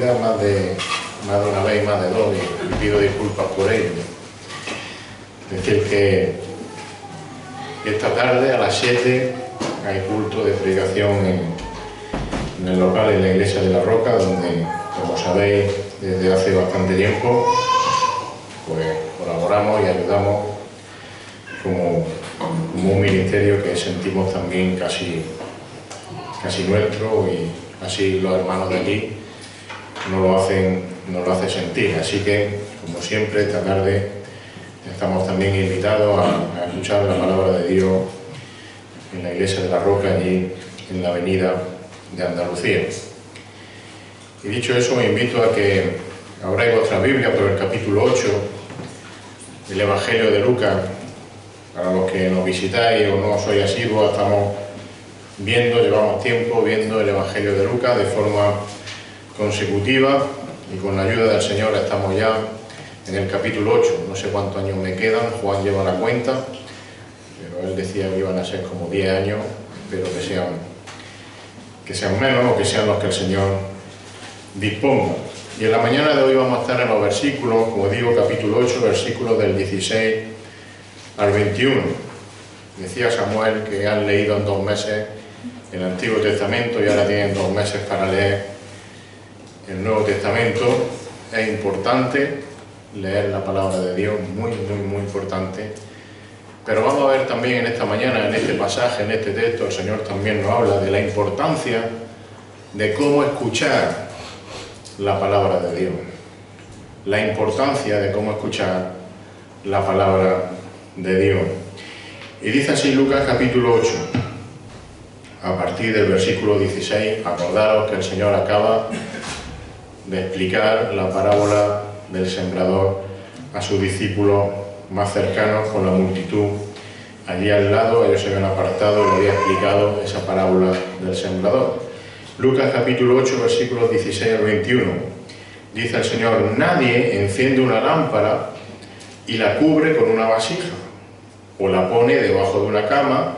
vida más de una vez y más de dos, y pido disculpas por ello. Es decir, que esta tarde a las 7 hay culto de predicación en el local, en la iglesia de La Roca, donde, como sabéis, desde hace bastante tiempo, pues colaboramos y ayudamos como un ministerio que sentimos también casi nuestro, y así los hermanos de aquí nos lo hacen sentir. Así que, como siempre, esta tarde estamos también invitados a escuchar la palabra de Dios en la iglesia de La Roca, allí en la avenida de Andalucía. Y dicho eso, os invito a que abráis vuestra Biblia por el capítulo 8 del Evangelio de Lucas. Para los que nos visitáis o no sois asiduos, llevamos tiempo viendo el Evangelio de Lucas de forma consecutiva, y con la ayuda del Señor estamos ya en el capítulo 8. No sé cuántos años me quedan, Juan lleva la cuenta, pero él decía que iban a ser como 10 años, pero que sean menos, o que sean los que el Señor disponga. Y en la mañana de hoy vamos a estar en los versículos, como digo, capítulo 8, versículos del 16 al 21. Decía Samuel que han leído en 2 meses el Antiguo Testamento y ahora tienen 2 meses para leer el Nuevo Testamento. Es importante leer la palabra de Dios, muy importante. Pero vamos a ver también en esta mañana, en este pasaje, en este texto, el Señor también nos habla de la importancia de cómo escuchar la palabra de Dios. La importancia de cómo escuchar la palabra de Dios. Y dice así Lucas capítulo 8, a partir del versículo 16. Acordaros que el Señor acaba de explicar la parábola del sembrador a sus discípulos más cercanos, con la multitud allí al lado. Ellos se habían apartado y le había explicado esa parábola del sembrador. Lucas capítulo 8, versículos 16 al 21. Dice el Señor: nadie enciende una lámpara y la cubre con una vasija, o la pone debajo de una cama,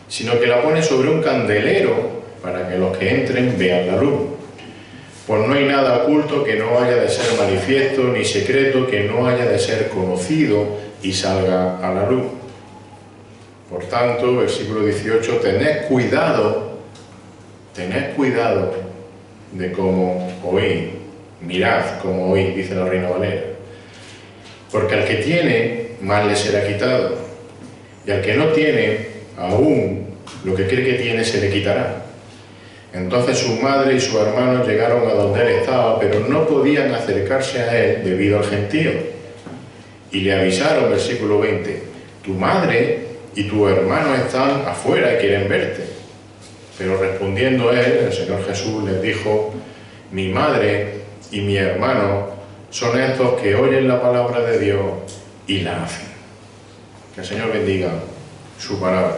sino que la pone sobre un candelero, para que los que entren vean la luz. Pues no hay nada oculto que no haya de ser manifiesto, ni secreto que no haya de ser conocido y salga a la luz. Por tanto, versículo 18, tened cuidado de cómo oís. Mirad cómo oís, dice la Reina Valera. Porque al que tiene, más le será quitado, y al que no tiene, aún lo que cree que tiene se le quitará. Entonces su madre y sus hermanos llegaron a donde él estaba, pero no podían acercarse a él debido al gentío. Y le avisaron, versículo 20, tu madre y tu hermano están afuera y quieren verte. Pero respondiendo él, el Señor Jesús les dijo: mi madre y mi hermano son estos que oyen la palabra de Dios y la hacen. Que el Señor bendiga su palabra.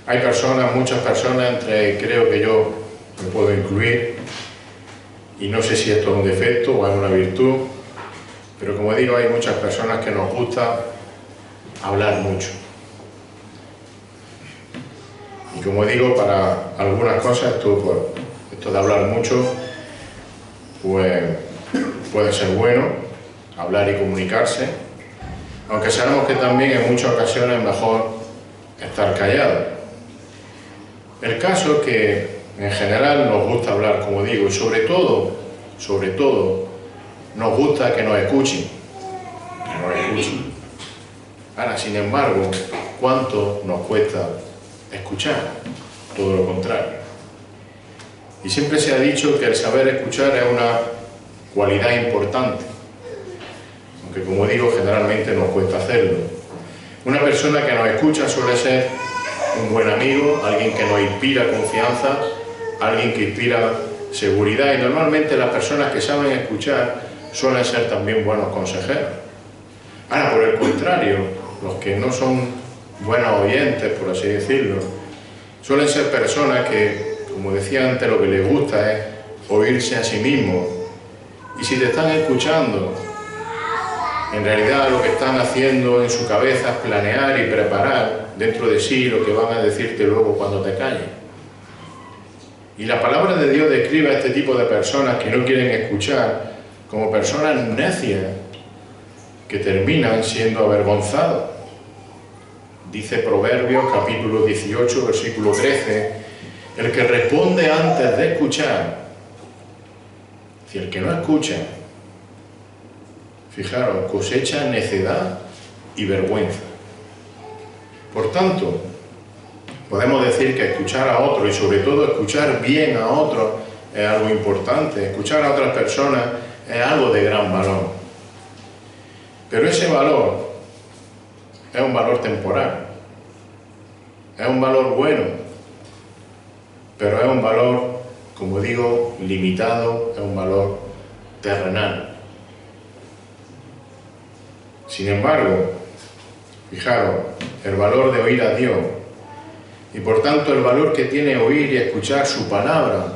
Hay personas, muchas personas, creo que yo me puedo incluir, y no sé si esto es un defecto o es una virtud, pero como digo, hay muchas personas que nos gusta hablar mucho. Y como digo, para algunas cosas esto de hablar mucho, pues puede ser bueno, hablar y comunicarse, aunque sabemos que también en muchas ocasiones es mejor estar callado. El caso es que en general nos gusta hablar, como digo, y sobre todo, nos gusta que nos escuchen. Ahora, sin embargo, ¿cuánto nos cuesta escuchar? Todo lo contrario. Y siempre se ha dicho que el saber escuchar es una cualidad importante, aunque, como digo, generalmente nos cuesta hacerlo. Una persona que nos escucha suele ser un buen amigo, alguien que nos inspira confianza, alguien que inspira seguridad, y normalmente las personas que saben escuchar suelen ser también buenos consejeros. Ahora, por el contrario, los que no son buenos oyentes, por así decirlo, suelen ser personas que, como decía antes, lo que les gusta es oírse a sí mismos. Y si te están escuchando, en realidad lo que están haciendo en su cabeza es planear y preparar dentro de sí lo que van a decirte luego cuando te calles. Y la palabra de Dios describe a este tipo de personas que no quieren escuchar como personas necias que terminan siendo avergonzados. Dice Proverbios capítulo 18, versículo 13, el que responde antes de escuchar, si el que no escucha, fijaros, cosecha necedad y vergüenza. Por tanto, podemos decir que escuchar a otro y sobre todo escuchar bien a otro es algo importante. Escuchar a otras personas es algo de gran valor. Pero ese valor es un valor temporal. Es un valor bueno, pero es un valor, como digo, limitado, es un valor terrenal. Sin embargo, fijaros, el valor de oír a Dios y por tanto el valor que tiene oír y escuchar su palabra,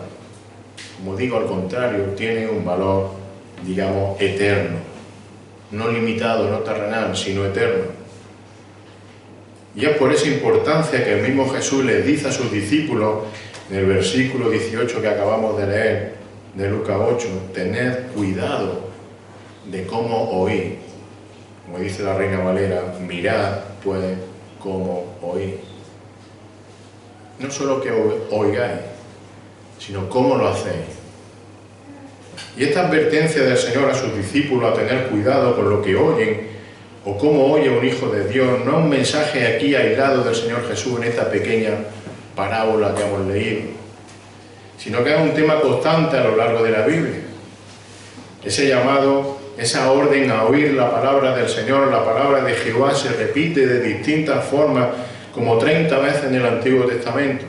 como digo, al contrario, tiene un valor, digamos, eterno, no limitado, no terrenal, sino eterno. Y es por esa importancia que el mismo Jesús les dice a sus discípulos en el versículo 18 que acabamos de leer de Lucas 8, tened cuidado de cómo oís. Como dice la Reina Valera, mirad pues cómo oís. No solo que oigáis, sino cómo lo hacéis. Y esta advertencia del Señor a sus discípulos a tener cuidado con lo que oyen o cómo oye un hijo de Dios, no es un mensaje aquí aislado del Señor Jesús en esta pequeña parábola que hemos leído, sino que es un tema constante a lo largo de la Biblia. Ese llamado, esa orden a oír la palabra del Señor, la palabra de Jehová, se repite de distintas formas, como 30 veces en el Antiguo Testamento.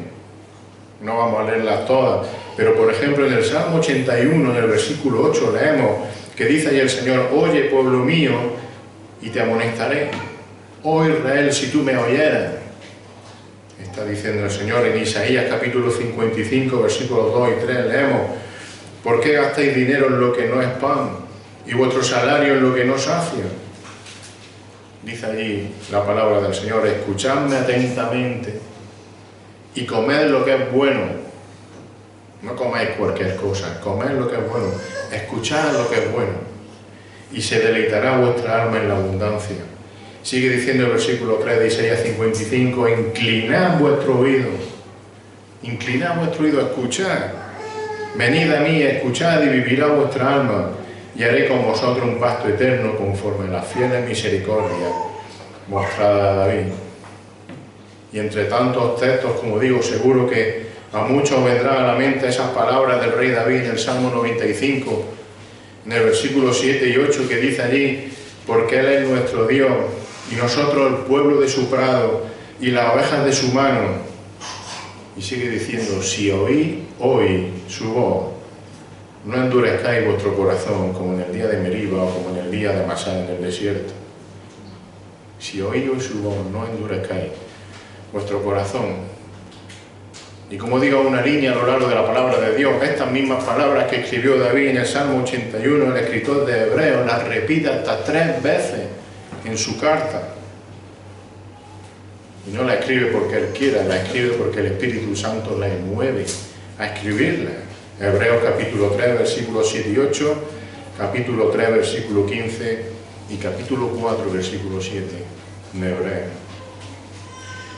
No vamos a leerlas todas, pero por ejemplo en el Salmo 81, en el versículo 8, leemos que dice ahí el Señor, oye pueblo mío, y te amonestaré. Oh Israel, si tú me oyeras. Está diciendo el Señor en Isaías capítulo 55, versículos 2 y 3, leemos, ¿por qué gastáis dinero en lo que no es pan y vuestro salario en lo que no sacia? Dice allí la palabra del Señor, escuchadme atentamente y comed lo que es bueno. No comáis cualquier cosa, comed lo que es bueno, escuchad lo que es bueno. Y se deleitará vuestra alma en la abundancia. Sigue diciendo el versículo 3 de Isaías 55, inclinad vuestro oído a escuchar. Venid a mí, escuchad y vivirá vuestra alma, y haré con vosotros un pacto eterno conforme a las fieles misericordias mostrada a David. Y entre tantos textos, como digo, seguro que a muchos vendrán a la mente esas palabras del rey David en el Salmo 95, en el versículo 7 y 8, que dice allí, porque Él es nuestro Dios, y nosotros el pueblo de su prado, y las ovejas de su mano. Y sigue diciendo, si oís hoy su voz, no endurezcáis vuestro corazón, como en el día de Meriba, o como en el día de Masá en el desierto. Si oís hoy su voz, no endurezcáis vuestro corazón. Y como digo una línea a lo largo de la palabra de Dios, estas mismas palabras que escribió David en el Salmo 81, el escritor de Hebreos, las repite hasta 3 veces en su carta. Y no la escribe porque él quiera, la escribe porque el Espíritu Santo la mueve a escribirla. Hebreos capítulo 3, versículos 7 y 8, capítulo 3, versículo 15 y capítulo 4, versículo 7 de Hebreos.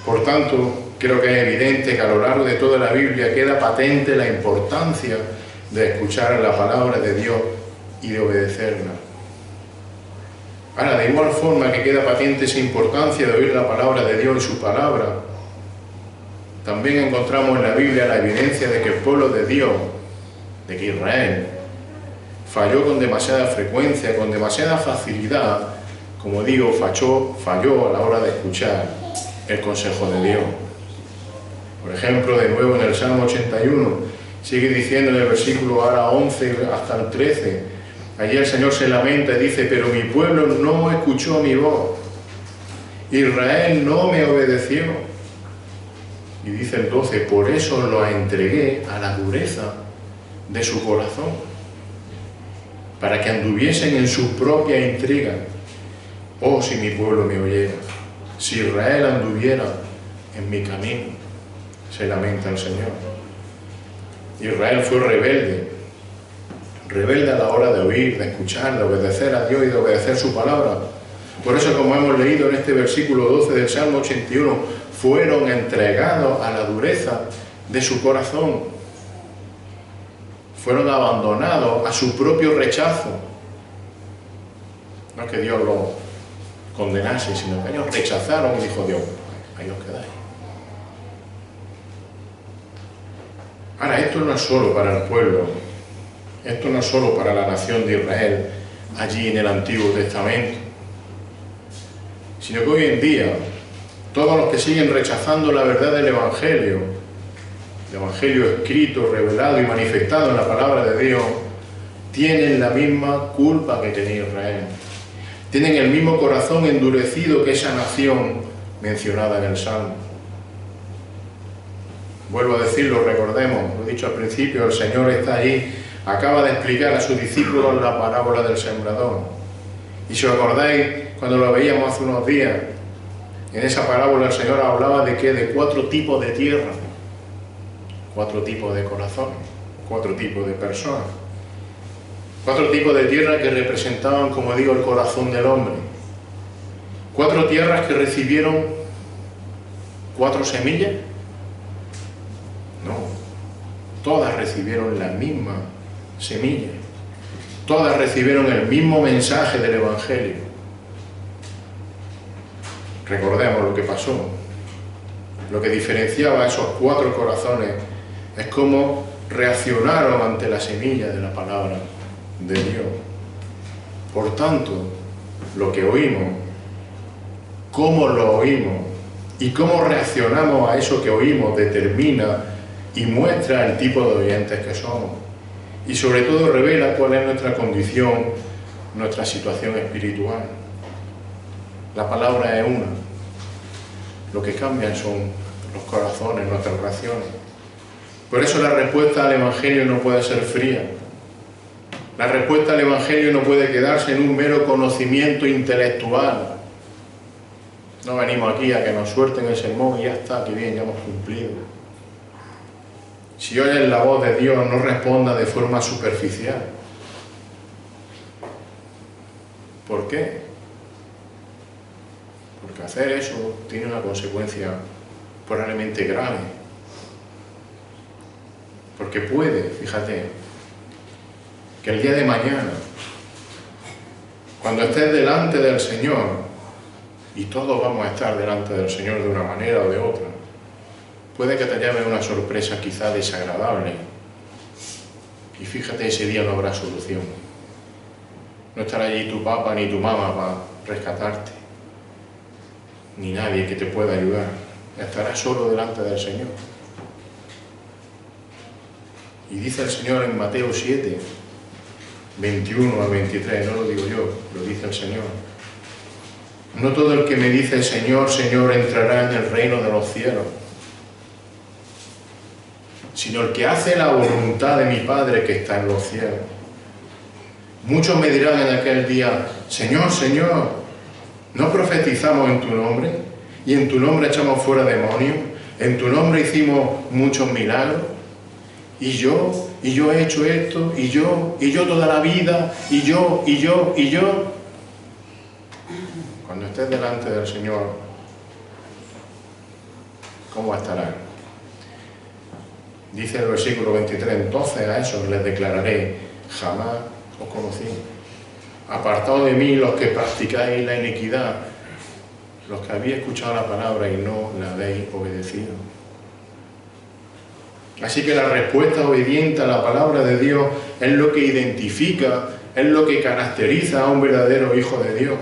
Por tanto, creo que es evidente que a lo largo de toda la Biblia queda patente la importancia de escuchar la palabra de Dios y de obedecerla. Ahora, de igual forma que queda patente esa importancia de oír la palabra de Dios y su palabra, también encontramos en la Biblia la evidencia de que el pueblo de Dios, de que Israel, falló con demasiada frecuencia, con demasiada facilidad, como digo, falló a la hora de escuchar el consejo de Dios. Por ejemplo, de nuevo en el Salmo 81, sigue diciendo en el versículo ahora 11 hasta el 13, allí el Señor se lamenta y dice, pero mi pueblo no escuchó mi voz, Israel no me obedeció. Y dice el 12, por eso los entregué a la dureza de su corazón, para que anduviesen en su propia intriga. Oh, si mi pueblo me oyera, si Israel anduviera en mi camino, se lamenta el Señor. Israel fue rebelde, rebelde a la hora de oír, de escuchar, de obedecer a Dios y de obedecer su palabra. Por eso, como hemos leído en este versículo 12 del Salmo 81, fueron entregados a la dureza de su corazón. Fueron abandonados a su propio rechazo. No es que Dios los condenase, sino que ellos rechazaron y dijo Dios, ahí os quedáis. Ahora, esto no es solo para el pueblo, esto no es solo para la nación de Israel, allí en el Antiguo Testamento, sino que hoy en día, todos los que siguen rechazando la verdad del Evangelio, el Evangelio escrito, revelado y manifestado en la palabra de Dios, tienen la misma culpa que tenía Israel. Tienen el mismo corazón endurecido que esa nación mencionada en el Salmo. Vuelvo a decirlo, recordemos, lo he dicho al principio, el Señor está allí, acaba de explicar a sus discípulos la parábola del sembrador. Y si os acordáis, cuando lo veíamos hace unos días, en esa parábola el Señor hablaba de ¿qué? De 4 tipos de tierra, 4 tipos de corazones, 4 tipos de personas. 4 tipos de tierra que representaban, como digo, el corazón del hombre. 4 tierras que recibieron 4 semillas. No, todas recibieron la misma semilla. Todas recibieron el mismo mensaje del Evangelio. Recordemos lo que pasó. Lo que diferenciaba a esos 4 corazones es cómo reaccionaron ante la semilla de la palabra de Dios. Por tanto, lo que oímos, cómo lo oímos y cómo reaccionamos a eso que oímos determina y muestra el tipo de oyentes que somos. Y sobre todo revela cuál es nuestra condición, nuestra situación espiritual. La palabra es una. Lo que cambian son los corazones, nuestras reacciones. Por eso la respuesta al Evangelio no puede ser fría. La respuesta al Evangelio no puede quedarse en un mero conocimiento intelectual. No venimos aquí a que nos suelten el sermón y ya está, que bien, ya hemos cumplido. Si oyes la voz de Dios, no responda de forma superficial. ¿Por qué? Porque hacer eso tiene una consecuencia probablemente grave. Porque puede, fíjate, que el día de mañana, cuando estés delante del Señor, y todos vamos a estar delante del Señor de una manera o de otra, puede que te lleve una sorpresa quizá desagradable. Y fíjate, ese día no habrá solución. No estará allí tu papá ni tu mamá para rescatarte, ni nadie que te pueda ayudar. Estarás solo delante del Señor. Y dice el Señor en Mateo 7, 21 al 23, no lo digo yo, lo dice el Señor. No todo el que me dice Señor, Señor entrará en el reino de los cielos, sino el que hace la voluntad de mi Padre que está en los cielos. Muchos me dirán en aquel día, Señor, Señor, ¿no profetizamos en tu nombre? ¿Y en tu nombre echamos fuera demonios? ¿En tu nombre hicimos muchos milagros? Y yo he hecho esto, y yo toda la vida, y yo. Cuando estés delante del Señor, ¿cómo estarás? Dice el versículo 23, entonces a esos les declararé, jamás os conocí. Apartaos de mí los que practicáis la iniquidad, los que habéis escuchado la palabra y no la habéis obedecido. Así que la respuesta obediente a la palabra de Dios es lo que identifica, es lo que caracteriza a un verdadero hijo de Dios.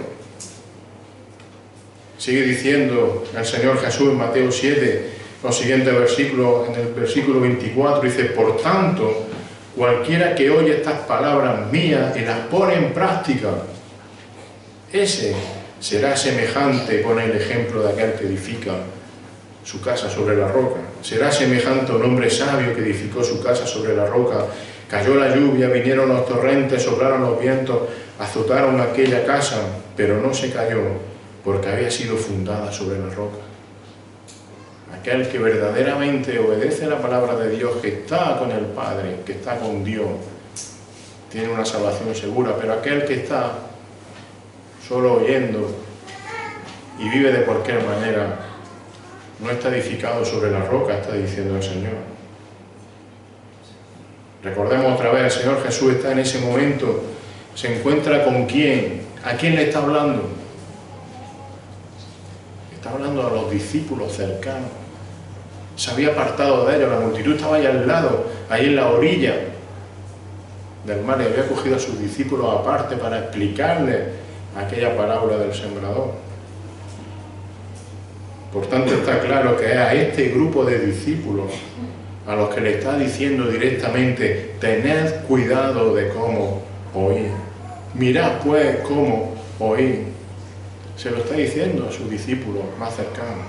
Sigue diciendo el Señor Jesús en Mateo 7, los siguientes versículos, en el versículo 24, dice, por tanto, cualquiera que oye estas palabras mías y las pone en práctica, ese será semejante, pone el ejemplo de aquel que edifica su casa sobre la roca. Será semejante a un hombre sabio que edificó su casa sobre la roca. Cayó la lluvia, vinieron los torrentes, soplaron los vientos, azotaron aquella casa, pero no se cayó, porque había sido fundada sobre la roca. aquel que verdaderamente obedece la palabra de Dios, que está con el Padre, que está con Dios, tiene una salvación segura. Pero aquel que está solo oyendo y vive de cualquier manera, no está edificado sobre la roca, está diciendo el Señor. Recordemos otra vez, el Señor Jesús está en ese momento, se encuentra con ¿quién? ¿A quién le está hablando? Está hablando a los discípulos cercanos. Se había apartado de ellos, la multitud estaba ahí al lado, ahí en la orilla del mar, y había cogido a sus discípulos aparte para explicarles aquella parábola del sembrador. Por tanto, está claro que es a este grupo de discípulos a los que le está diciendo directamente: tened cuidado de cómo oír. Mirad pues cómo oír. Se lo está diciendo a sus discípulos más cercanos.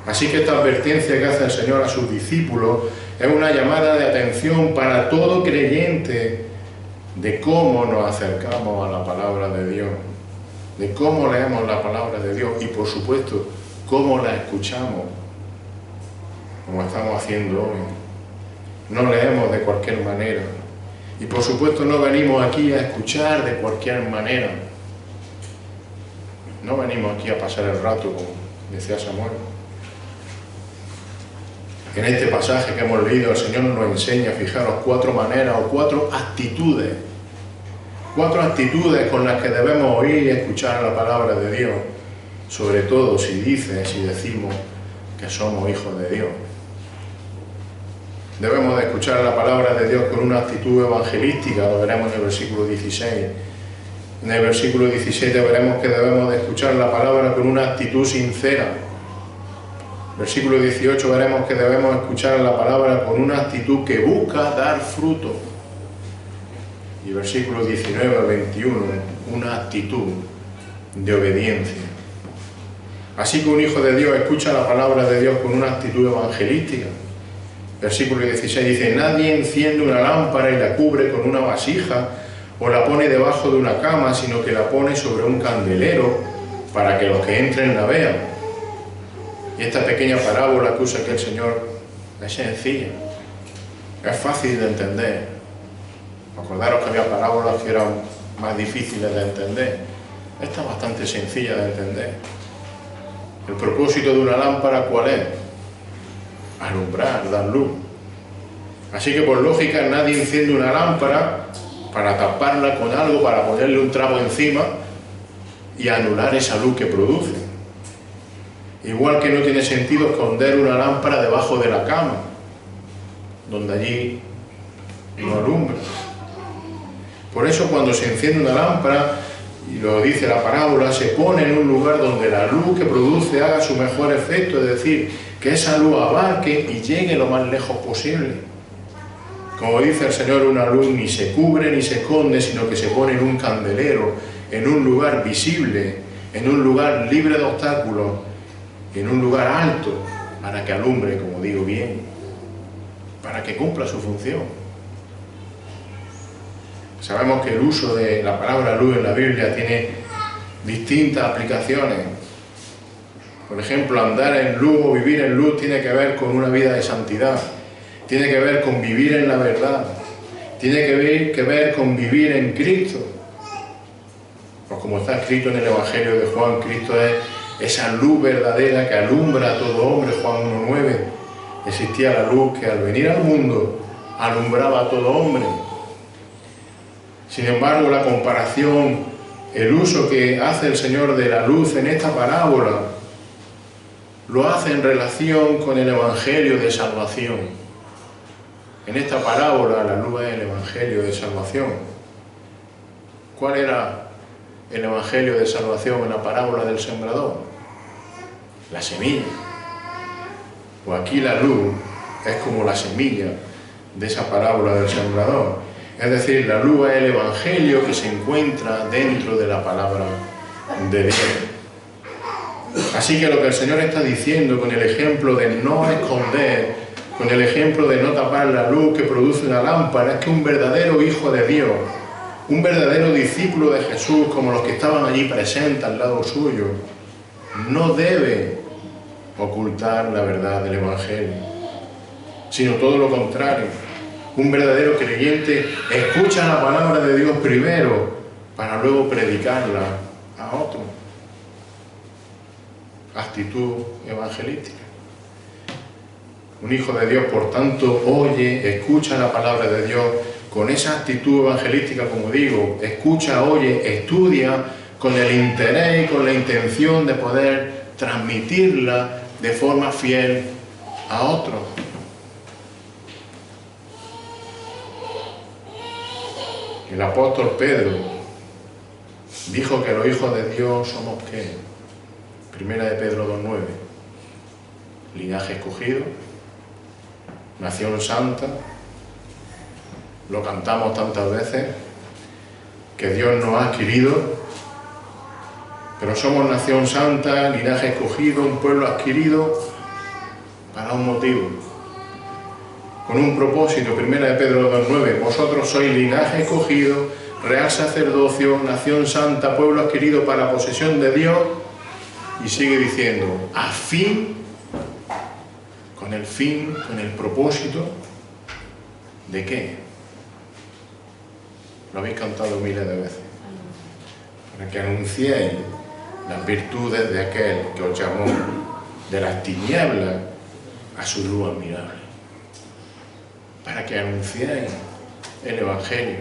Así que esta advertencia que hace el Señor a sus discípulos es una llamada de atención para todo creyente de cómo nos acercamos a la palabra de Dios, de cómo leemos la palabra de Dios y, por supuesto, cómo la escuchamos, como estamos haciendo hoy. No leemos de cualquier manera. Y, por supuesto, no venimos aquí a escuchar de cualquier manera. No venimos aquí a pasar el rato, como decía Samuel. En este pasaje que hemos leído, el Señor nos enseña, fijaros, 4 maneras o 4 actitudes. 4 actitudes con las que debemos oír y escuchar la palabra de Dios. Sobre todo si decimos que somos hijos de Dios. Debemos de escuchar la palabra de Dios con una actitud evangelística, lo veremos en el versículo 16. En el versículo 17 veremos que debemos de escuchar la palabra con una actitud sincera. Versículo 18 veremos que debemos escuchar la palabra con una actitud que busca dar fruto. Y versículos 19 al 21, una actitud de obediencia. Así que un hijo de Dios escucha la palabra de Dios con una actitud evangelística. Versículo 16 dice: nadie enciende una lámpara y la cubre con una vasija o la pone debajo de una cama, sino que la pone sobre un candelero para que los que entren la vean. Y esta pequeña parábola que usa aquí el Señor es sencilla, es fácil de entender. Acordaros que había parábolas que eran más difíciles de entender. Esta es bastante sencilla de entender. El propósito de una lámpara, ¿cuál es? Alumbrar, dar luz. Así que por lógica nadie enciende una lámpara para taparla con algo, para ponerle un trapo encima y anular esa luz que produce. Igual que no tiene sentido esconder una lámpara debajo de la cama, donde allí no alumbra. Por eso cuando se enciende una lámpara, y lo dice la parábola, se pone en un lugar donde la luz que produce haga su mejor efecto, es decir, que esa luz abarque y llegue lo más lejos posible. Como dice el Señor, una luz ni se cubre ni se esconde, sino que se pone en un candelero, en un lugar visible, en un lugar libre de obstáculos, en un lugar alto, para que alumbre, como digo, bien, para que cumpla su función. Sabemos que el uso de la palabra luz en la Biblia tiene distintas aplicaciones. Por ejemplo, andar en luz o vivir en luz tiene que ver con una vida de santidad, tiene que ver con vivir en la verdad, tiene que ver con vivir en Cristo. Pues como está escrito en el Evangelio de Juan, Cristo es esa luz verdadera que alumbra a todo hombre. Juan 1:9. Existía la luz que al venir al mundo alumbraba a todo hombre. Sin embargo, la comparación, el uso que hace el Señor de la luz en esta parábola, lo hace en relación con el Evangelio de salvación. En esta parábola la luz es el Evangelio de salvación. ¿Cuál era el Evangelio de salvación en la parábola del sembrador? La semilla. Pues aquí la luz es como la semilla de esa parábola del sembrador. Es decir, la luz es el Evangelio que se encuentra dentro de la palabra de Dios. Así que lo que el Señor está diciendo con el ejemplo de no esconder, con el ejemplo de no tapar la luz que produce una lámpara, es que un verdadero hijo de Dios, un verdadero discípulo de Jesús, como los que estaban allí presentes al lado suyo, no debe ocultar la verdad del Evangelio, sino todo lo contrario. Un verdadero creyente escucha la palabra de Dios primero para luego predicarla a otro. Actitud evangelística. Un hijo de Dios, por tanto, oye, escucha la palabra de Dios con esa actitud evangelística, como digo, escucha, oye, estudia con el interés y con la intención de poder transmitirla de forma fiel a otros. El apóstol Pedro dijo que los hijos de Dios somos ¿qué? Primera de Pedro 2:9, linaje escogido, nación santa. Lo cantamos tantas veces, que Dios nos ha adquirido, pero somos nación santa, linaje escogido, un pueblo adquirido para un motivo, con un propósito. Primera de Pedro 2:9, vosotros sois linaje escogido, real sacerdocio, nación santa, pueblo adquirido para posesión de Dios. Y sigue diciendo, a fin, con el propósito, ¿de qué? Lo habéis cantado miles de veces. Para que anunciéis las virtudes de aquel que os llamó de las tinieblas a su luz admirable. Para que anunciéis el Evangelio.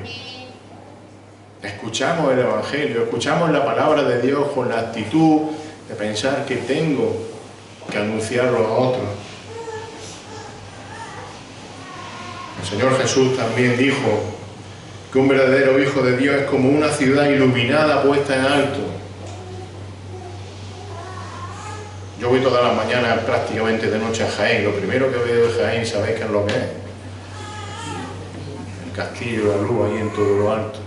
Escuchamos el Evangelio, escuchamos la palabra de Dios con la actitud de pensar que tengo que anunciarlo a otros. El Señor Jesús también dijo que un verdadero hijo de Dios es como una ciudad iluminada puesta en alto. Yo voy todas las mañanas prácticamente de noche a Jaén. Lo primero que veo de Jaén, ¿sabéis qué es lo que es? El castillo de la luz ahí en todo lo alto.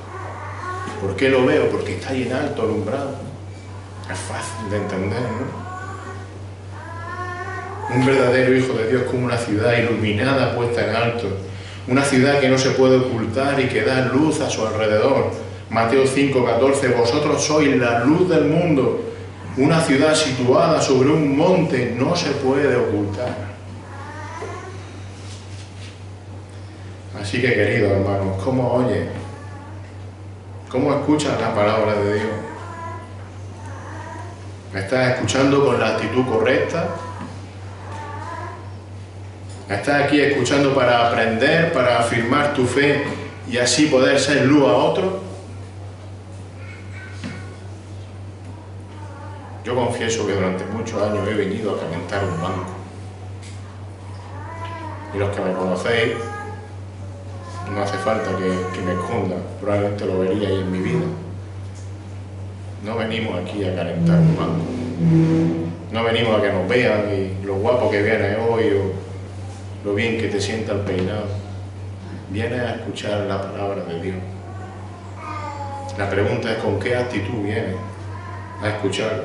¿Por qué lo veo? Porque está ahí en alto, alumbrado. Es fácil de entender, ¿no? Un verdadero hijo de Dios como una ciudad iluminada puesta en alto. Una ciudad que no se puede ocultar y que da luz a su alrededor. Mateo 5:14, vosotros sois la luz del mundo. Una ciudad situada sobre un monte no se puede ocultar. Así que, queridos hermanos, ¿cómo oyes? ¿Cómo escuchas la palabra de Dios? ¿Me estás escuchando con la actitud correcta? ¿Estás aquí escuchando para aprender, para afirmar tu fe y así poder ser luz a otro? Yo confieso que durante muchos años he venido a calentar un banco. Y los que me conocéis, no hace falta que me esconda, probablemente lo veríais en mi vida. No venimos aquí a calentar un banco. No venimos a que nos vean y lo guapo que viene hoy o lo bien que te sienta el peinado. Vienes a escuchar la palabra de Dios. La pregunta es con qué actitud vienes a escucharla.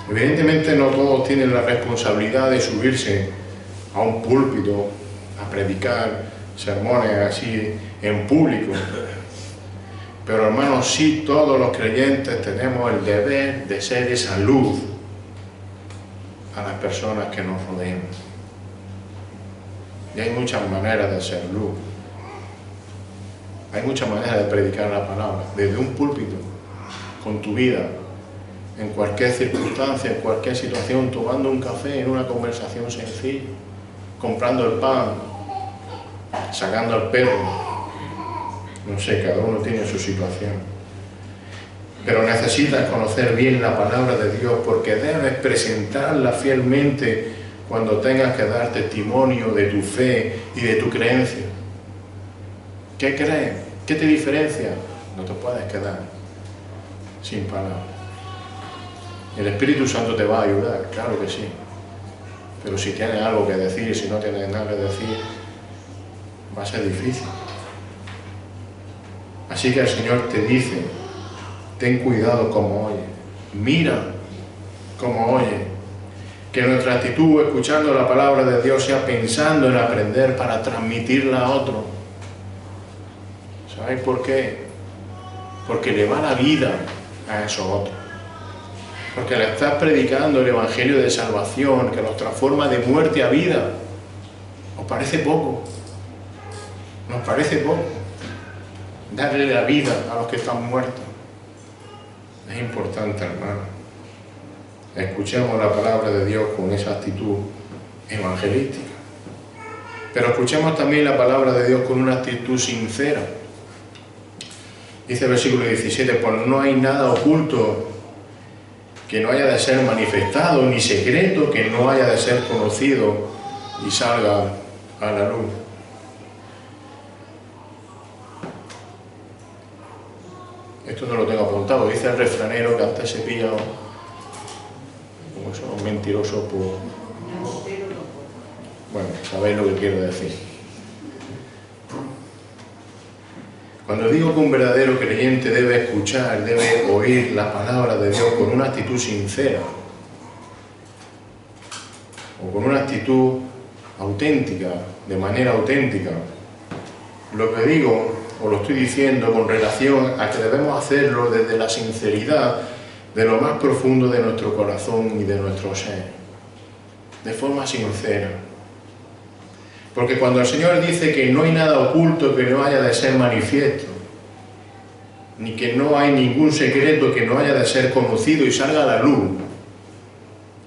Evidentemente no todos tienen la responsabilidad de subirse a un púlpito a predicar sermones así en público. Pero hermanos, sí, todos los creyentes tenemos el deber de ser esa luz a las personas que nos rodean. Y hay muchas maneras de ser luz. Hay muchas maneras de predicar la palabra. Desde un púlpito, con tu vida, en cualquier circunstancia, en cualquier situación, tomando un café, en una conversación sencilla, comprando el pan, sacando al perro. No sé, cada uno tiene su situación. Pero necesitas conocer bien la palabra de Dios porque debes presentarla fielmente cuando tengas que dar testimonio de tu fe y de tu creencia. ¿Qué crees? ¿Qué te diferencia? No te puedes quedar sin palabras. El Espíritu Santo te va a ayudar, claro que sí. Pero si tienes algo que decir, si no tienes nada que decir, va a ser difícil. Así que el Señor te dice, ten cuidado como oyes, mira como oyes. Que nuestra actitud escuchando la palabra de Dios sea pensando en aprender para transmitirla a otro. ¿Sabéis por qué? Porque le va la vida a esos otros. Porque le estás predicando el Evangelio de salvación, que los transforma de muerte a vida. ¿Os parece poco? ¿Nos parece poco? Darle la vida a los que están muertos. Es importante, hermano. Escuchemos la palabra de Dios con esa actitud evangelística. Pero escuchemos también la palabra de Dios con una actitud sincera. Dice el versículo 17, pues no hay nada oculto que no haya de ser manifestado, ni secreto que no haya de ser conocido y salga a la luz. Esto no lo tengo apuntado, dice el refranero que antes se pilla como son mentirosos por... Bueno, sabéis lo que quiero decir. Cuando digo que un verdadero creyente debe escuchar, debe oír la palabra de Dios con una actitud sincera, o con una actitud auténtica, de manera auténtica, lo que digo, o lo estoy diciendo con relación a que debemos hacerlo desde la sinceridad de lo más profundo de nuestro corazón y de nuestro ser, de forma sincera. Porque cuando el Señor dice que no hay nada oculto que no haya de ser manifiesto, ni que no hay ningún secreto que no haya de ser conocido y salga a la luz,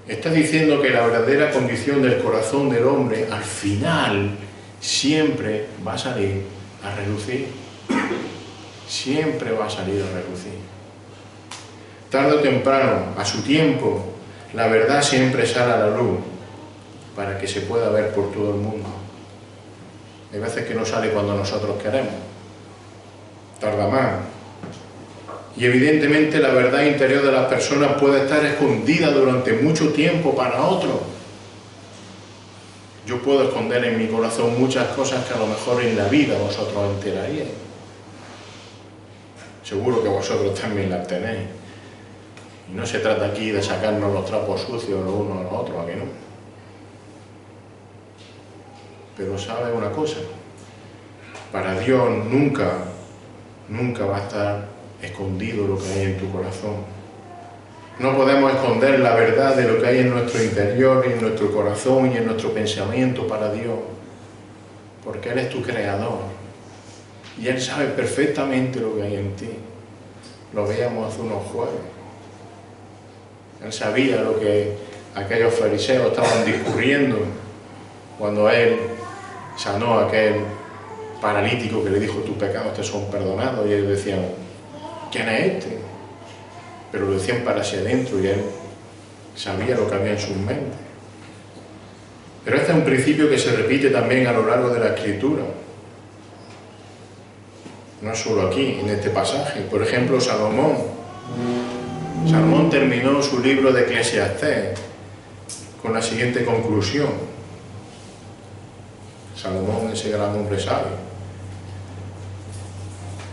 está diciendo que la verdadera condición del corazón del hombre, al final, siempre va a salir a relucir. Siempre va a salir a relucir. Tarde o temprano, a su tiempo, la verdad siempre sale a la luz para que se pueda ver por todo el mundo. Hay veces que no sale cuando nosotros queremos, tarda más. Y evidentemente la verdad interior de las personas puede estar escondida durante mucho tiempo para otros. Yo puedo esconder en mi corazón muchas cosas que a lo mejor en la vida vosotros enteraríais. Seguro que vosotros también las tenéis. Y no se trata aquí de sacarnos los trapos sucios los unos a los otros, ¿a que no? Pero sabe una cosa, para Dios nunca va a estar escondido lo que hay en tu corazón. No podemos esconder la verdad de lo que hay en nuestro interior, en nuestro corazón y en nuestro pensamiento para Dios, porque Él es tu creador y Él sabe perfectamente lo que hay en ti. Lo veíamos hace unos jueves. Él sabía lo que aquellos fariseos estaban discurriendo cuando Él sanó a aquel paralítico que le dijo: tus pecados te son perdonados, y ellos decían: ¿quién es este? Pero lo decían para hacia adentro y Él sabía lo que había en sus mentes. Pero este es un principio que se repite también a lo largo de la Escritura, no solo aquí, en este pasaje. Por ejemplo, Salomón terminó su libro de Eclesiastés con la siguiente conclusión. Salomón, ese gran hombre sabio.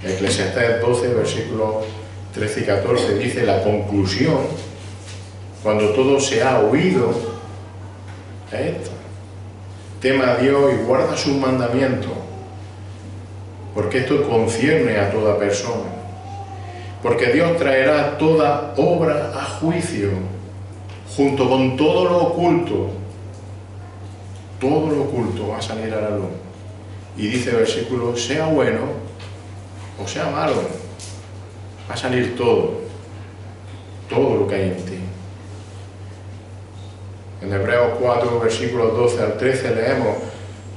Eclesiastés 12, versículos 13 y 14, dice: la conclusión, cuando todo se ha oído, es esta: tema a Dios y guarda sus mandamientos, porque esto concierne a toda persona. Porque Dios traerá toda obra a juicio, junto con todo lo oculto. Todo lo oculto va a salir a la luz. Y dice el versículo: sea bueno o sea malo, va a salir todo lo que hay en ti. En Hebreos 4, versículos 12 al 13 leemos: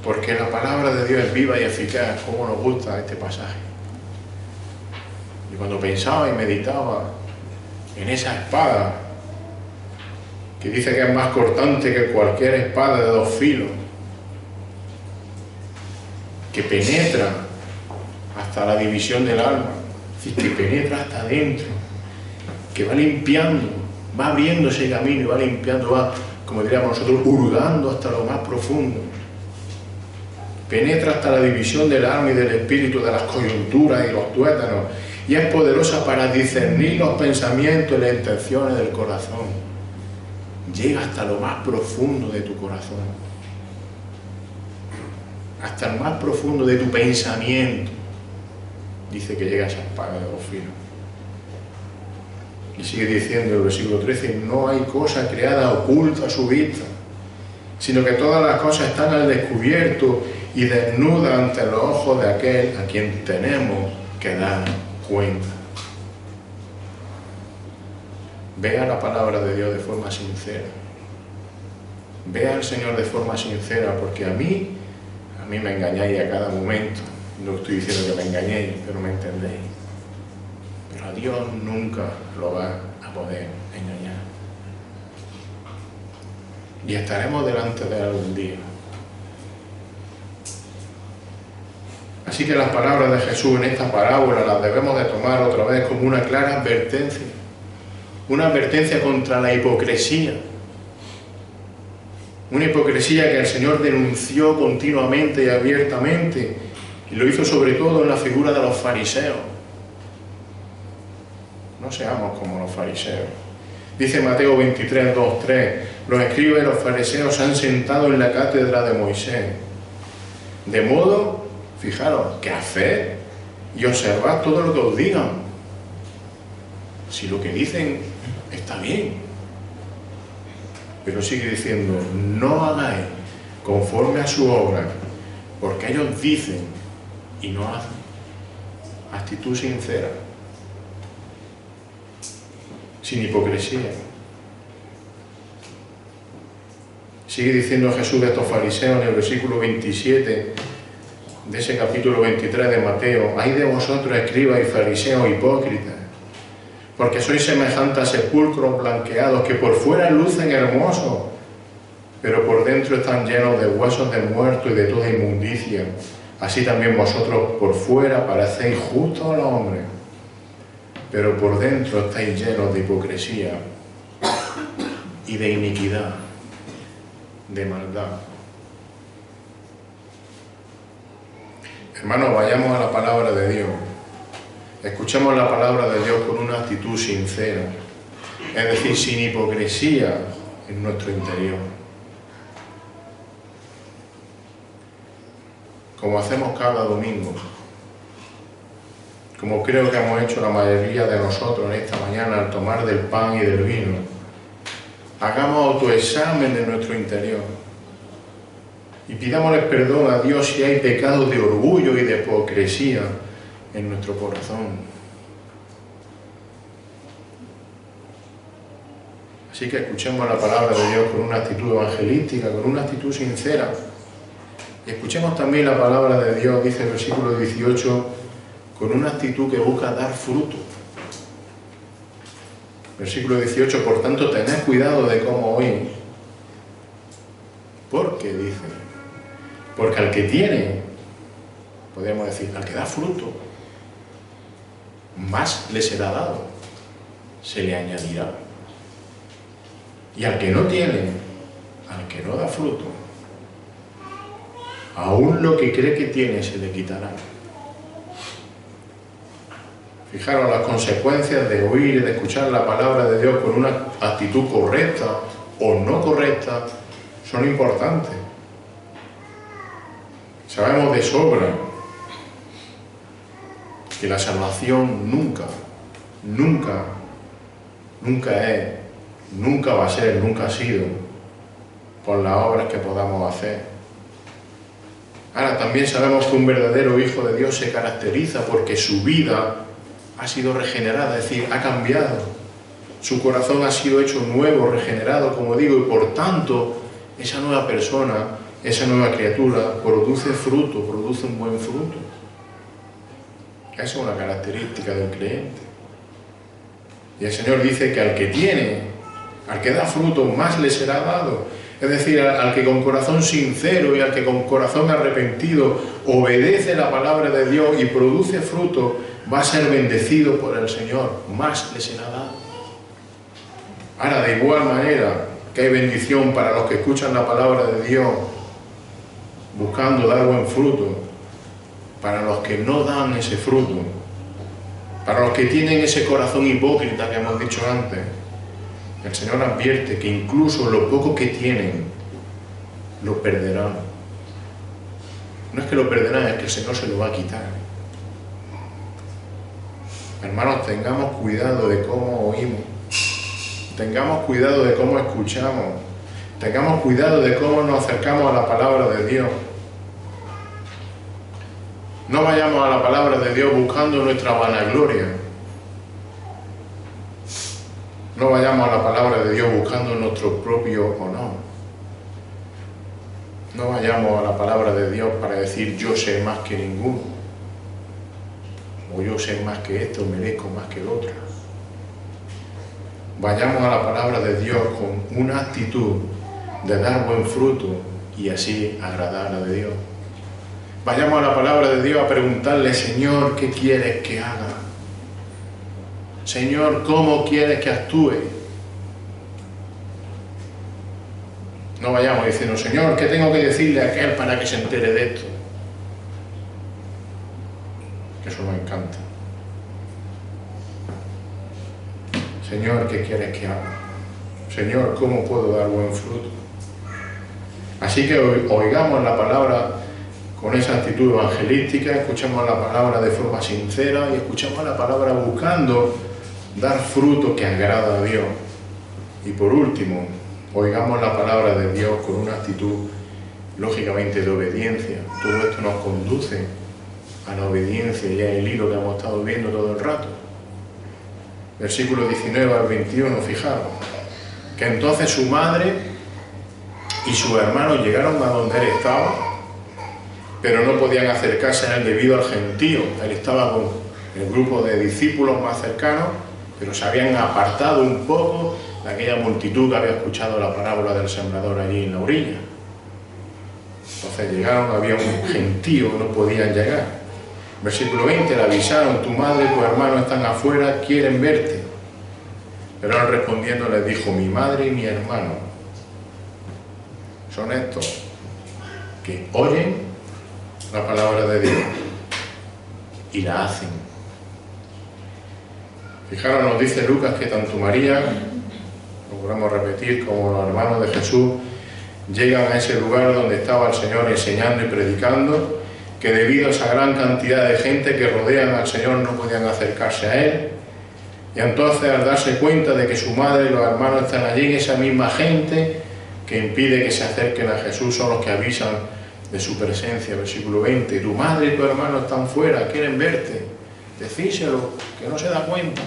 porque la palabra de Dios es viva y eficaz. Cómo nos gusta este pasaje. Y cuando pensaba y meditaba en esa espada, que dice que es más cortante que cualquier espada de dos filos, que penetra hasta la división del alma, es decir, que penetra hasta adentro, que va limpiando, va abriendo ese camino y va limpiando, va, como diríamos nosotros, hurgando hasta lo más profundo. Penetra hasta la división del alma y del espíritu, de las coyunturas y los tuétanos, y es poderosa para discernir los pensamientos y las intenciones del corazón. Llega hasta lo más profundo de tu corazón, hasta el más profundo de tu pensamiento. Dice que llega esa espada de dos filos. Y sigue diciendo el versículo 13, no hay cosa creada oculta a su vista, sino que todas las cosas están al descubierto y desnudas ante los ojos de aquel a quien tenemos que dar cuenta. Vea la palabra de Dios de forma sincera. Vea al Señor de forma sincera, porque a mí me engañáis a cada momento. No estoy diciendo que me engañéis, pero me entendéis. Pero a Dios nunca lo va a poder engañar. Y estaremos delante de Él algún día. Así que las palabras de Jesús en esta parábola las debemos de tomar otra vez como una clara advertencia. Una advertencia contra la hipocresía. Una hipocresía que el Señor denunció continuamente y abiertamente, y lo hizo sobre todo en la figura de los fariseos. No seamos como los fariseos. Dice Mateo 23, 2, 3, los escribas y los fariseos se han sentado en la cátedra de Moisés. De modo, fijaros, que haced y observad todo lo que os digan. Si lo que dicen está bien. Pero sigue diciendo, no hagáis conforme a su obra, porque ellos dicen y no hacen. Actitud sincera, sin hipocresía. Sigue diciendo Jesús de estos fariseos en el versículo 27 de ese capítulo 23 de Mateo, ay de vosotros, escribas y fariseos hipócritas, porque sois semejantes a sepulcros blanqueados que por fuera lucen hermosos, pero por dentro están llenos de huesos de muertos y de toda inmundicia. Así también vosotros por fuera parecéis justos a los hombres, pero por dentro estáis llenos de hipocresía y de iniquidad, de maldad. Hermanos, vayamos a la palabra de Dios. Escuchemos la palabra de Dios con una actitud sincera, es decir, sin hipocresía en nuestro interior. Como hacemos cada domingo, como creo que hemos hecho la mayoría de nosotros en esta mañana al tomar del pan y del vino, hagamos autoexamen de nuestro interior y pidámosle perdón a Dios si hay pecados de orgullo y de hipocresía en nuestro corazón. Así que escuchemos la palabra de Dios con una actitud evangelística, con una actitud sincera. Y escuchemos también la palabra de Dios, dice el versículo 18, con una actitud que busca dar fruto. Versículo 18, por tanto, tened cuidado de cómo oís. ¿Por qué dice? Porque al que tiene, podríamos decir, al que da fruto, más le será dado, se le añadirá. Y al que no tiene, al que no da fruto, aún lo que cree que tiene se le quitará. Fijaros, las consecuencias de oír y de escuchar la palabra de Dios con una actitud correcta o no correcta son importantes. Sabemos de sobra que la salvación nunca es, nunca va a ser, nunca ha sido por las obras que podamos hacer. Ahora, también sabemos que un verdadero hijo de Dios se caracteriza porque su vida ha sido regenerada, es decir, ha cambiado. Su corazón ha sido hecho nuevo, regenerado, como digo, y por tanto, esa nueva persona, esa nueva criatura, produce fruto, produce un buen fruto. Esa es una característica del creyente. Y el Señor dice que al que tiene, al que da fruto, más le será dado. Es decir, al que con corazón sincero y al que con corazón arrepentido obedece la palabra de Dios y produce fruto, va a ser bendecido por el Señor, más le será dado. Ahora, de igual manera que hay bendición para los que escuchan la palabra de Dios, buscando dar buen fruto, para los que no dan ese fruto, para los que tienen ese corazón hipócrita que hemos dicho antes, el Señor advierte que incluso lo poco que tienen, lo perderán. No es que lo perderán, es que el Señor se lo va a quitar. Hermanos, tengamos cuidado de cómo oímos, tengamos cuidado de cómo escuchamos, tengamos cuidado de cómo nos acercamos a la palabra de Dios. No vayamos a la palabra de Dios buscando nuestra vanagloria. No vayamos a la palabra de Dios buscando nuestro propio honor. No vayamos a la palabra de Dios para decir yo sé más que ninguno. O yo sé más que esto, merezco más que el otro. Vayamos a la palabra de Dios con una actitud de dar buen fruto y así agradar a Dios. Vayamos a la palabra de Dios a preguntarle, Señor, ¿qué quieres que haga? Señor, ¿cómo quieres que actúe? No vayamos diciendo, Señor, ¿qué tengo que decirle a aquel para que se entere de esto? Que eso nos encanta. Señor, ¿qué quieres que haga? Señor, ¿cómo puedo dar buen fruto? Así que oigamos la palabra con esa actitud evangelística, escuchemos la palabra de forma sincera y escuchemos la palabra buscando dar fruto que agrada a Dios. Y por último, oigamos la palabra de Dios con una actitud, lógicamente, de obediencia. Todo esto nos conduce a la obediencia y al hilo que hemos estado viendo todo el rato. Versículo 19 al 21, fijaros, que entonces su madre y sus hermanos llegaron a donde él estaba, pero no podían acercarse a él debido al gentío. Él estaba con el grupo de discípulos más cercanos, pero se habían apartado un poco de aquella multitud que había escuchado la parábola del sembrador allí en la orilla. Entonces llegaron, había un gentío, no podían llegar. Versículo 20, le avisaron, tu madre y tu hermano están afuera, quieren verte. Pero él respondiendo les dijo, mi madre y mi hermano son estos que oyen la palabra de Dios y la hacen. Fijaros, nos dice Lucas que tanto María, lo podemos repetir, como los hermanos de Jesús, llegan a ese lugar donde estaba el Señor enseñando y predicando, que debido a esa gran cantidad de gente que rodean al Señor no podían acercarse a Él. Y entonces, al darse cuenta de que su madre y los hermanos están allí, esa misma gente que impide que se acerquen a Jesús son los que avisan de su presencia. Versículo 20, tu madre y tu hermano están fuera, quieren verte, decíselo, que no se da cuenta.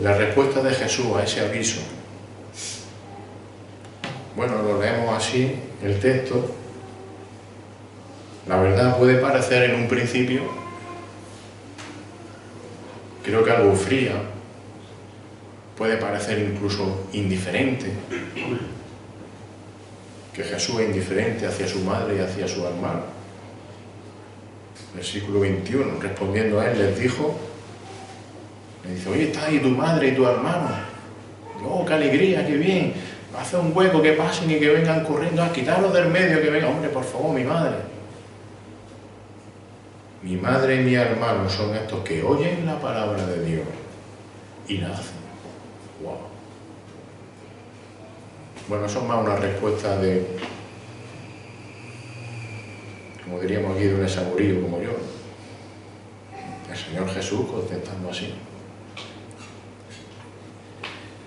La respuesta de Jesús a ese aviso, bueno, lo leemos así, el texto. La verdad puede parecer en un principio, creo que algo fría, puede parecer incluso indiferente, que Jesús es indiferente hacia su madre y hacia su hermano. Versículo 21, respondiendo a él, les dijo, le dice, oye, está ahí tu madre y tu hermano. Oh, qué alegría, qué bien. Hace un hueco, que pasen y que vengan corriendo a quitarlos del medio, que vengan. Hombre, por favor, mi madre. Mi madre y mi hermano son estos que oyen la palabra de Dios y la hacen. Wow. Bueno, eso es más una respuesta de, como diríamos aquí, de un esamorío como yo. El Señor Jesús contestando así.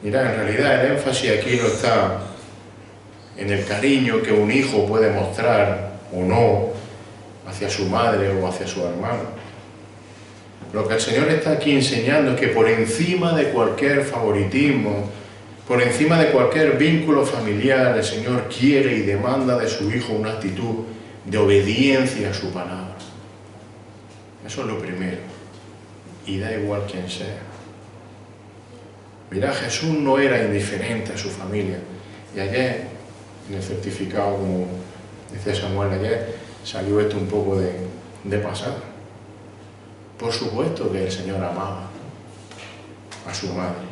Mirad, en realidad el énfasis aquí no está en el cariño que un hijo puede mostrar o no hacia su madre o hacia su hermano. Lo que el Señor está aquí enseñando es que por encima de cualquier favoritismo, por encima de cualquier vínculo familiar, el Señor quiere y demanda de su Hijo una actitud de obediencia a su palabra. Eso es lo primero. Y da igual quién sea. Mirá, Jesús no era indiferente a su familia. Y ayer, en el certificado, como dice Samuel ayer, salió esto un poco de pasar. Por supuesto que el Señor amaba a su madre.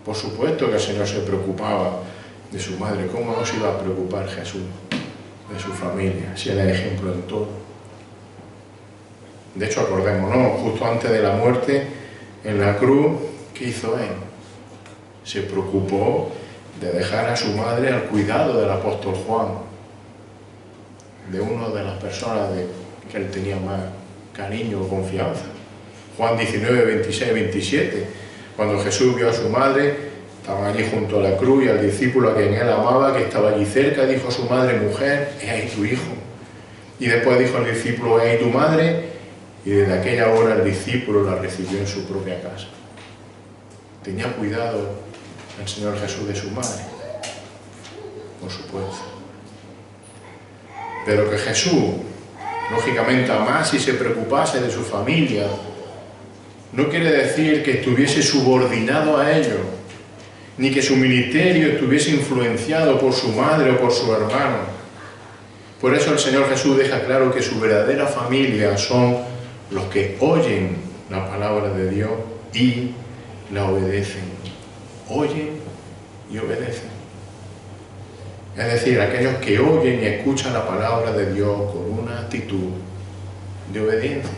Por supuesto que el Señor se preocupaba de su madre. ¿Cómo no se iba a preocupar Jesús de su familia? Si era ejemplo en todo. De hecho, acordémonos, justo antes de la muerte, en la cruz, ¿qué hizo él? Se preocupó de dejar a su madre al cuidado del apóstol Juan, de una de las personas que él tenía más cariño o confianza. Juan 19, 26, 27, cuando Jesús vio a su madre, estaban allí junto a la cruz y al discípulo a quien él amaba, que estaba allí cerca, dijo a su madre: mujer, he ahí tu hijo. Y después dijo al discípulo: he ahí tu madre. Y desde aquella hora el discípulo la recibió en su propia casa. ¿Tenía cuidado el Señor Jesús de su madre? Por supuesto. Pero que Jesús, lógicamente, amase y se preocupase de su familia, no quiere decir que estuviese subordinado a ellos, ni que su ministerio estuviese influenciado por su madre o por su hermano. Por eso el Señor Jesús deja claro que su verdadera familia son los que oyen la palabra de Dios y la obedecen. Oyen y obedecen. Es decir, aquellos que oyen y escuchan la palabra de Dios con una actitud de obediencia.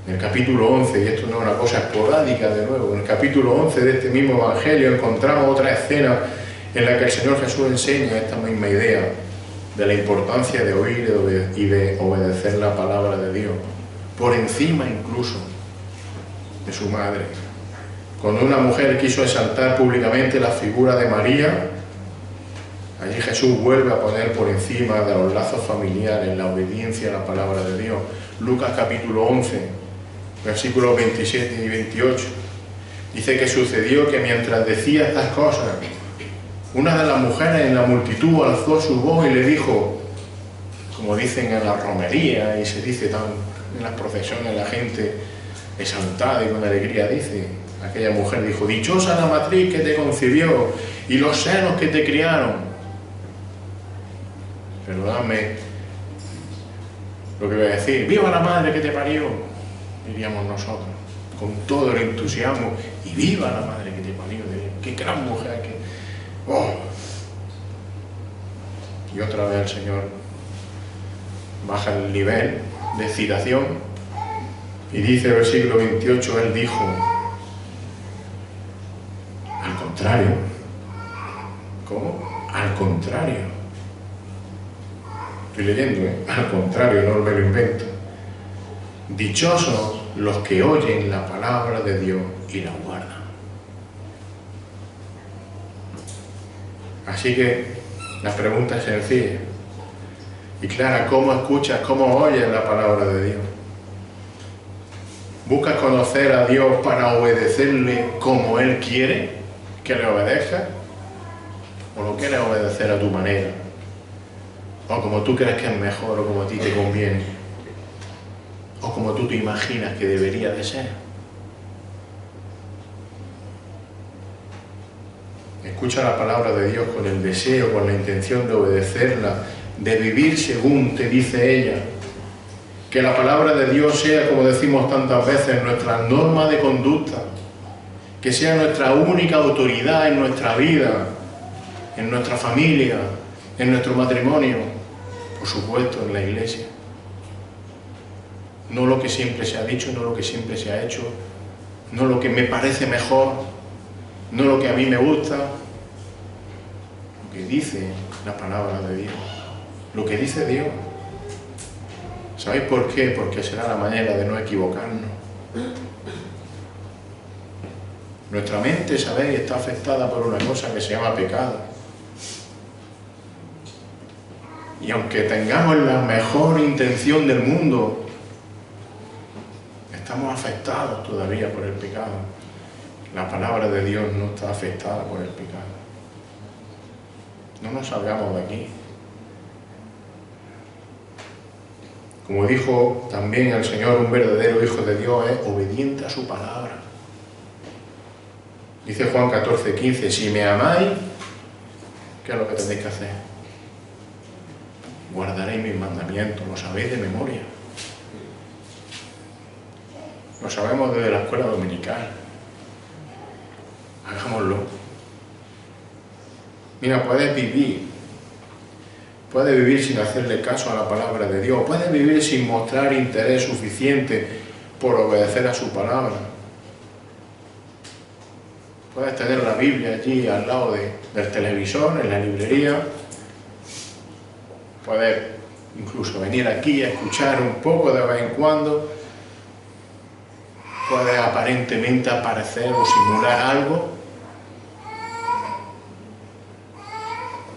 En el capítulo 11, y esto no es una cosa esporádica de nuevo, en el capítulo 11 de este mismo Evangelio encontramos otra escena en la que el Señor Jesús enseña esta misma idea de la importancia de oír y de obedecer la palabra de Dios, por encima incluso de su madre. Cuando una mujer quiso exaltar públicamente la figura de María, allí Jesús vuelve a poner por encima de los lazos familiares la obediencia a la palabra de Dios. Lucas capítulo 11, versículos 27 y 28, dice que sucedió que mientras decía estas cosas, una de las mujeres en la multitud alzó su voz y le dijo, como dicen en la romería y se dice tan en las procesiones, la gente exaltada y con alegría dice, aquella mujer dijo: dichosa la matriz que te concibió y los senos que te criaron. Perdóname lo que voy a decir, viva la madre que te parió, diríamos nosotros, con todo el entusiasmo, y viva la madre que te parió, qué gran mujer que... ¡Oh! Y otra vez el Señor baja el nivel de excitación y dice, versículo 28, Él dijo, al contrario. ¿Cómo? Al contrario. Estoy leyendo, al contrario, no me lo invento. Dichosos los que oyen la palabra de Dios y la guardan. Así que la pregunta es sencilla y clara: ¿cómo escuchas, cómo oyes la palabra de Dios? ¿Buscas conocer a Dios para obedecerle como Él quiere que le obedezcas? ¿O lo quieres obedecer a tu manera? ¿O como tú crees que es mejor, o como a ti te conviene? ¿O como tú te imaginas que debería de ser? Escucha la palabra de Dios con el deseo, con la intención de obedecerla, de vivir según te dice ella. Que la palabra de Dios sea, como decimos tantas veces, nuestra norma de conducta, que sea nuestra única autoridad en nuestra vida, en nuestra familia, en nuestro matrimonio, por supuesto en la iglesia. No lo que siempre se ha dicho, no lo que siempre se ha hecho, no lo que me parece mejor, no lo que a mí me gusta, lo que dice la palabra de Dios, lo que dice Dios. ¿Sabéis por qué? Porque será la manera de no equivocarnos. Nuestra mente, ¿sabéis?, está afectada por una cosa que se llama pecado. Y aunque tengamos la mejor intención del mundo, estamos afectados todavía por el pecado. La palabra de Dios no está afectada por el pecado. No nos salgamos de aquí. Como dijo también el Señor, un verdadero hijo de Dios es obediente a su palabra. Dice Juan 14:15, si me amáis, ¿qué es lo que tenéis que hacer? Guardaréis mis mandamientos, lo sabéis de memoria. Lo sabemos desde la escuela dominical. Hagámoslo. Mira, puedes vivir sin hacerle caso a la palabra de Dios, puedes vivir sin mostrar interés suficiente por obedecer a su palabra. Puedes tener la Biblia allí al lado del televisor, en la librería, puedes incluso venir aquí a escuchar un poco de vez en cuando, puede aparentemente aparecer o simular algo,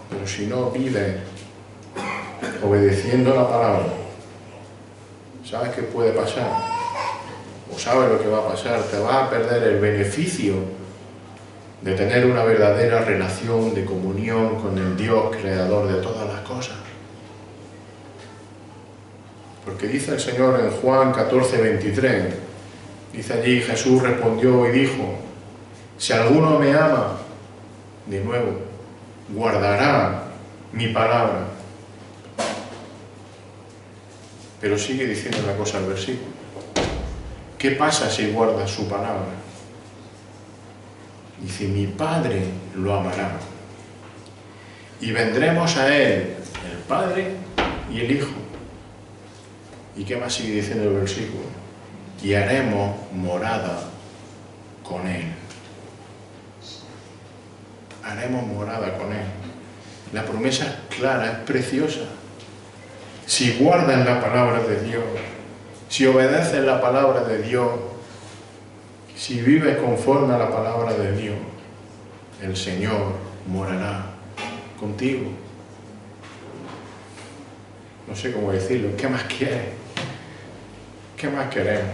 pero si no vives obedeciendo la palabra, ¿sabes qué puede pasar? O sabes lo que va a pasar, te vas a perder el beneficio de tener una verdadera relación de comunión con el Dios creador de todas las cosas. Porque dice el Señor en Juan 14:23, dice allí: Jesús respondió y dijo: si alguno me ama, de nuevo, guardará mi palabra. Pero sigue diciendo una cosa el versículo: ¿qué pasa si guardas su palabra? Dice: mi Padre lo amará, y vendremos a Él, el Padre y el Hijo. ¿Y qué más sigue diciendo el versículo? Y haremos morada con Él. Haremos morada con Él. La promesa es clara, es preciosa. Si guardas la palabra de Dios, si obedeces la palabra de Dios, si vives conforme a la palabra de Dios, el Señor morará contigo. No sé cómo decirlo. ¿Qué más quieres? ¿Qué más queremos?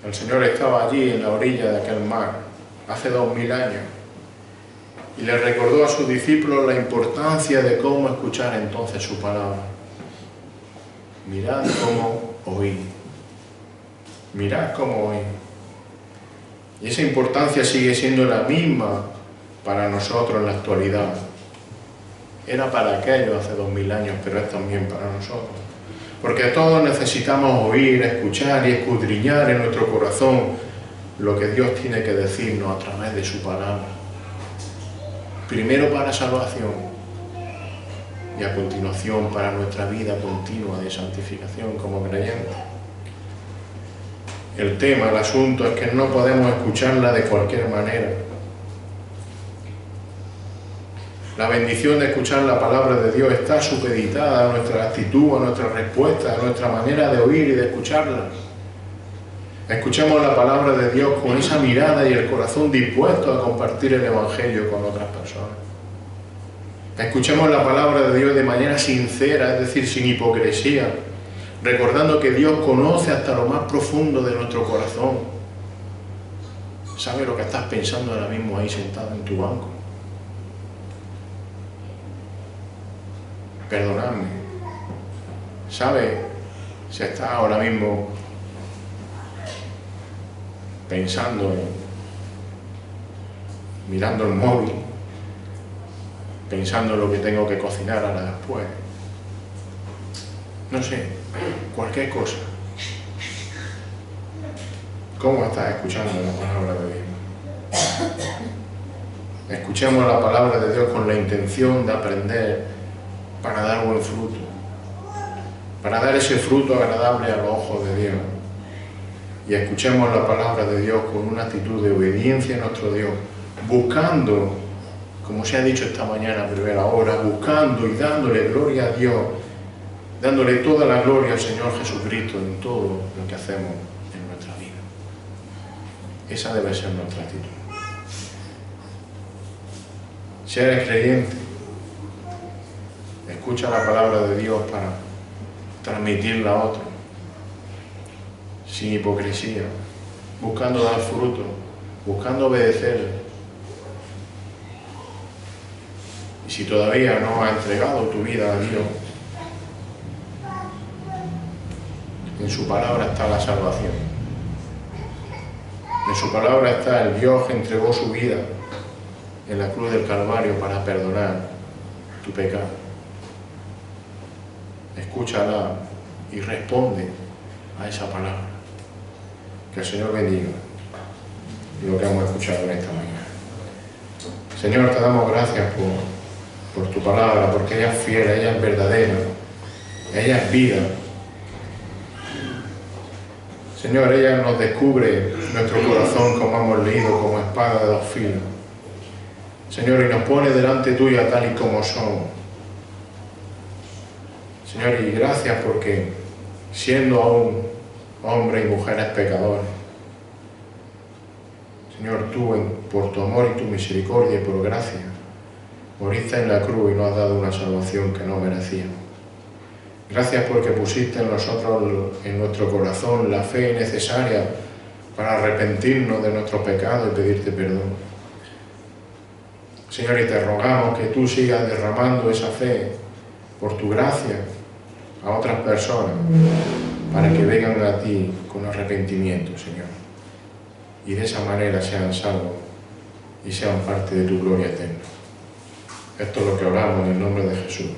El Señor estaba allí en la orilla de aquel mar hace 2000 años y le recordó a sus discípulos la importancia de cómo escuchar entonces su palabra. Mirad cómo oí. Mirad cómo oí. Y esa importancia sigue siendo la misma para nosotros en la actualidad. Era para aquellos hace 2000 años, pero es también para nosotros. Porque todos necesitamos oír, escuchar y escudriñar en nuestro corazón lo que Dios tiene que decirnos a través de su palabra. Primero para salvación y a continuación para nuestra vida continua de santificación como creyentes. El tema, el asunto es que no podemos escucharla de cualquier manera. La bendición de escuchar la palabra de Dios está supeditada a nuestra actitud, a nuestra respuesta, a nuestra manera de oír y de escucharla. Escuchemos la palabra de Dios con esa mirada y el corazón dispuesto a compartir el Evangelio con otras personas. Escuchemos la palabra de Dios de manera sincera, es decir, sin hipocresía, recordando que Dios conoce hasta lo más profundo de nuestro corazón. ¿Sabe lo que estás pensando ahora mismo ahí sentado en tu banco? Perdonadme. ¿Sabe si estás ahora mismo pensando mirando el móvil, pensando en lo que tengo que cocinar ahora después? No sé, cualquier cosa. ¿Cómo estás escuchando la palabra de Dios? Escuchemos la palabra de Dios con la intención de aprender para dar buen fruto, para dar ese fruto agradable a los ojos de Dios. Y escuchemos la palabra de Dios con una actitud de obediencia a nuestro Dios, buscando, como se ha dicho esta mañana a primera hora, buscando y dándole gloria a Dios, dándole toda la gloria al Señor Jesucristo en todo lo que hacemos en nuestra vida. Esa debe ser nuestra actitud. Si eres creyente, escucha la palabra de Dios para transmitirla a otros, sin hipocresía, buscando dar fruto, buscando obedecerle. Y si todavía no has entregado tu vida a Dios, en su palabra está la salvación. En su palabra está el Dios que entregó su vida en la cruz del Calvario para perdonar tu pecado. Escúchala y responde a esa palabra. Que el Señor bendiga lo que hemos escuchado en esta mañana. Señor, te damos gracias por tu palabra, porque ella es fiel, ella es verdadera, ella es vida. Señor, ella nos descubre nuestro corazón, como hemos leído, como espada de dos filos. Señor, y nos pone delante tuya tal y como somos. Señor, y gracias porque siendo aún hombres y mujeres pecadores, Señor, tú por tu amor y tu misericordia y por gracia moriste en la cruz y nos has dado una salvación que no merecíamos. Gracias porque pusiste en nosotros, en nuestro corazón, la fe necesaria para arrepentirnos de nuestros pecados y pedirte perdón. Señor, y te rogamos que tú sigas derramando esa fe por tu gracia a otras personas para que vengan a ti con arrepentimiento, Señor, y de esa manera sean salvos y sean parte de tu gloria eterna. Esto es lo que oramos en el nombre de Jesús.